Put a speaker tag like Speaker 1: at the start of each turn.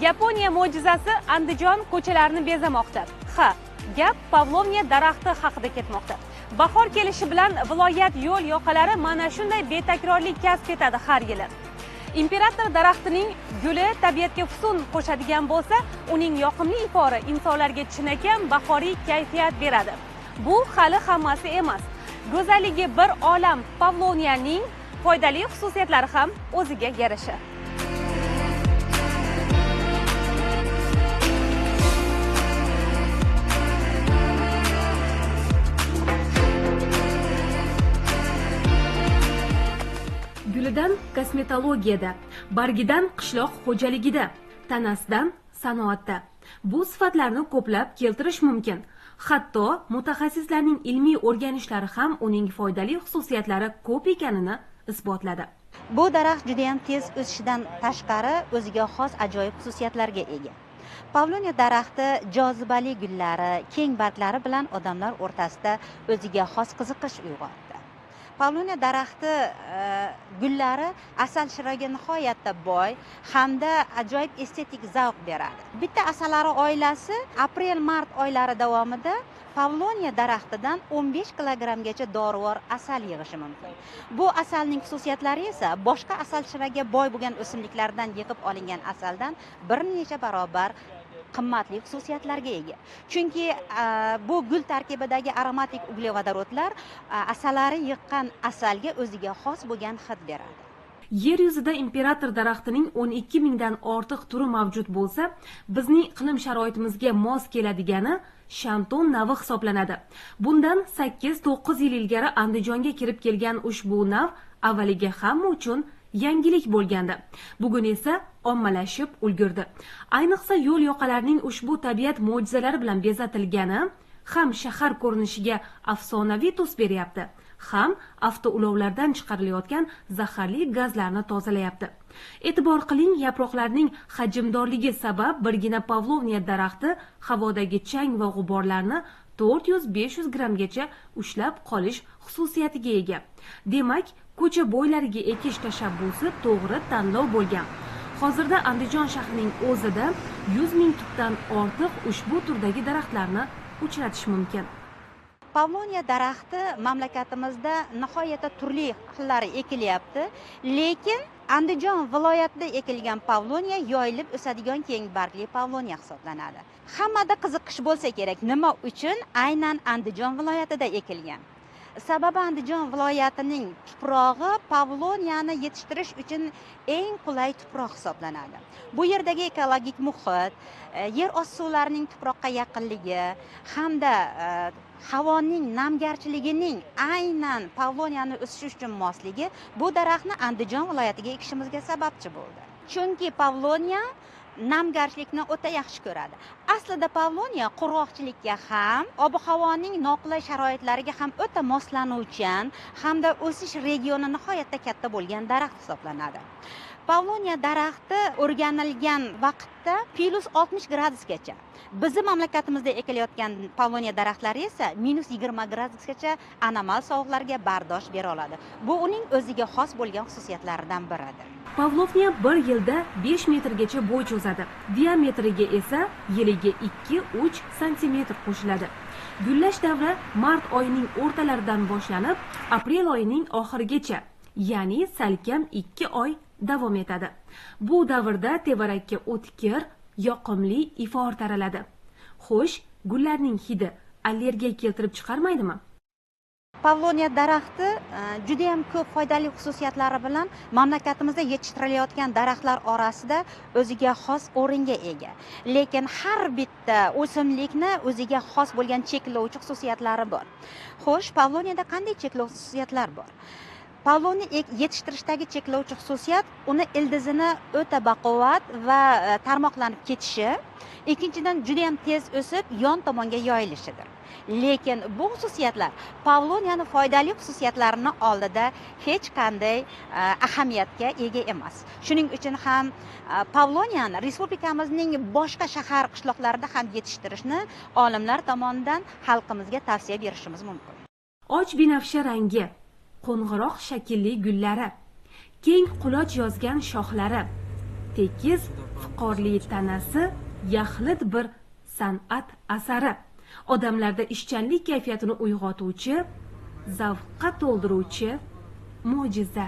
Speaker 1: Yaponiya mo'jizasi Andijon ko'chalarini bezamoqda. Ha, gap Pavlovniya daraxti haqida ketmoqda. Bahor kelishi bilan viloyat yo'l yoqalari mana shunday betakrorlik kasb etadi har yili. Imperator daraxtining guli tabiatga husn qo'shadigan bo'lsa, uning yoqimli ifori insonlarga chinakam bahoriy kayfiyat beradi. Bu hali hammasi emas. Go'zalligi bir olam Pavlovniyaning foydali xususiyatlari ham o'ziga yarasha. Gulidan kosmetologiyada, bargidan qishloq xo'jaligida, tanasidan sanoatda. Bu sifatlarni ko'plab keltirish mumkin. Hatto mutaxassislarning ilmiy o'rganishlari ham uning foydali xususiyatlari ko'p ekanini isbotladi.
Speaker 2: Bu daraxt juda ham tez o'sishidan tashqari o'ziga xos ajoyib xususiyatlarga ega. Pavlovniya daraxti jozibali gullari, keng barglari bilan odamlar o'rtasida o'ziga xos qiziqish uyg'otdi. Pavlovniya daraxti gullari asal shiroga nihoyatda boy hamda ajoyib estetik zavq beradi. Bitta asalari oilasi aprel-mart oylari davomida Pavlovniya daraxtidan 15 kilogrammgacha dorivor asal yig'ishi mumkin. Bu asalning xususiyatlari esa boshqa asal shiraga boy bo'lgan o'simliklardan yig'ib olingan asaldan bir necha barobar qimmatli xususiyatlarga ega. Chunki bu gul tarkibidagi aromatik uglevodorodlar asalari yiqqan asalga o'ziga xos bo'lgan hid beradi.
Speaker 1: Yer yuzida imperator daraxtining 12 mingdan ortiq turi mavjud bo'lsa, bizning iqlim sharoitimizga mos keladigani Shanton navi hisoblanadi. Bundan 8-9 yil ilgari Andijonga kirib kelgan ushbu nav avvaliga hamma uchun yangilik bo'lgandi. Bugun esa ommalashib ulgurdi. Ayniqsa yo'l yoqalarining ushbu tabiat mo'jizalari bilan bezatilgani ham shahar ko'rinishiga afsonaviy tus beryapti, ham avtoulovlardan chiqarilayotgan zaharli gazlarni tozalayapti. E'tibor qiling, yaproqlarning hajmdorligi sabab birgina Pavlovniya daraxti havodagi chang va g'uborlarni 400-500 grammgacha ushlab qolish xususiyatiga ega. Demak, ko'cha bo'ylariga ekish tashabbusi to'g'ri tanlov bo'lgan. Hozirda Andijon shahrining o'zida 100 ming tutdan ortiq ushbu turdagi daraxtlarni uchratish mumkin.
Speaker 2: Pavlovniya daraxti mamlakatimizda nihoyatda turli xillari ekilyapti, lekin Andijon viloyatida ekilgan Pavlovniya yoyilib o'sadigan keng bargli Pavlovniya hisoblanadi. Hammada qiziqish bo'lsa kerak, nima uchun aynan Andijon viloyatida ekilgan? Sababi Andijon viloyatining tuprog'i Pavlovniyani yetishtirish uchun eng qulay tuproq hisoblanadi. Bu yerdagi ekologik muhit, yer osti suvlarining tuproqqa yaqinligi hamda havoning namgarchiligining aynan Pavlovniyani o'sishi uchun mosligi bu daraxtni Andijon viloyatiga ekishimizga sababchi bo'ldi. Chunki Pavlovniya namgarchilikni o'ta yaxshi ko'radi. Aslida Pavlovniya qurg'oqchilikka ham, ob-havoning noqulay sharoitlariga ham o'ta moslanuvchan hamda o'sish regioni nihoyatda katta bo'lgan daraxt hisoblanadi. Pavlovniya daraxti o'rganilgan vaqtda +60 gradusgacha. Bizning mamlakatimizda ekilayotgan Pavlovniya daraxtlari esa -20 gradusgacha anomal sovuqlarga bardosh bera oladi. Bu uning o'ziga xos bo'lgan xususiyatlaridan biridir.
Speaker 1: Pavlovniya bir yilda 5 metrgacha bo'y cho'zadi. Diametriga esa yiliga 2-3 sm qo'shiladi. Gullash davri mart oyining o'rtalaridan boshlanib, aprel oyining oxirigacha, ya'ni salkam 2 oy davom etadi. Bu davrda tevarakka o'tkir, yoqimli ifor taraladi. Xo'sh, gullarning hidi allergiya keltirib chiqarmaydimi?
Speaker 2: Pavlovniya daraxti juda ham ko'p foydali xususiyatlari bilan mamlakatimizda yetishtirilayotgan daraxtlar orasida o'ziga xos o'ringa ega. Lekin har bitta o'simlikni o'ziga xos bo'lgan cheklovchi xususiyatlari bor. Xo'sh, Pavlovniyada qanday cheklov xususiyatlar bor? Pavlovni yetishtirishdagi cheklovchi xususiyat uni ildizini o'ta baquvvat va tarmoqlanib ketishi, ikkinchidan juda ham tez o'sib yon tomonga yoyilishidir. Lekin bu xususiyatlar Pavlovniyani foydali xususiyatlarini oldida hech qanday ahamiyatga ega emas. Shuning uchun ham Pavlovniyani respublikamizning boshqa shahar qishloqlarida ham yetishtirishni olimlar tomonidan xalqimizga tavsiya berishimiz mumkin.
Speaker 1: Och binafsha rangi, qo'ng'iroq shaklli gullari, keng quloch yozgan shoxlari, tekis ifqorli tanasi yaxlit bir san'at asari. Odamlarda ishchanlik kayfiyatini uyg'otuvchi, zavqqa to'ldiruvchi mo'jiza.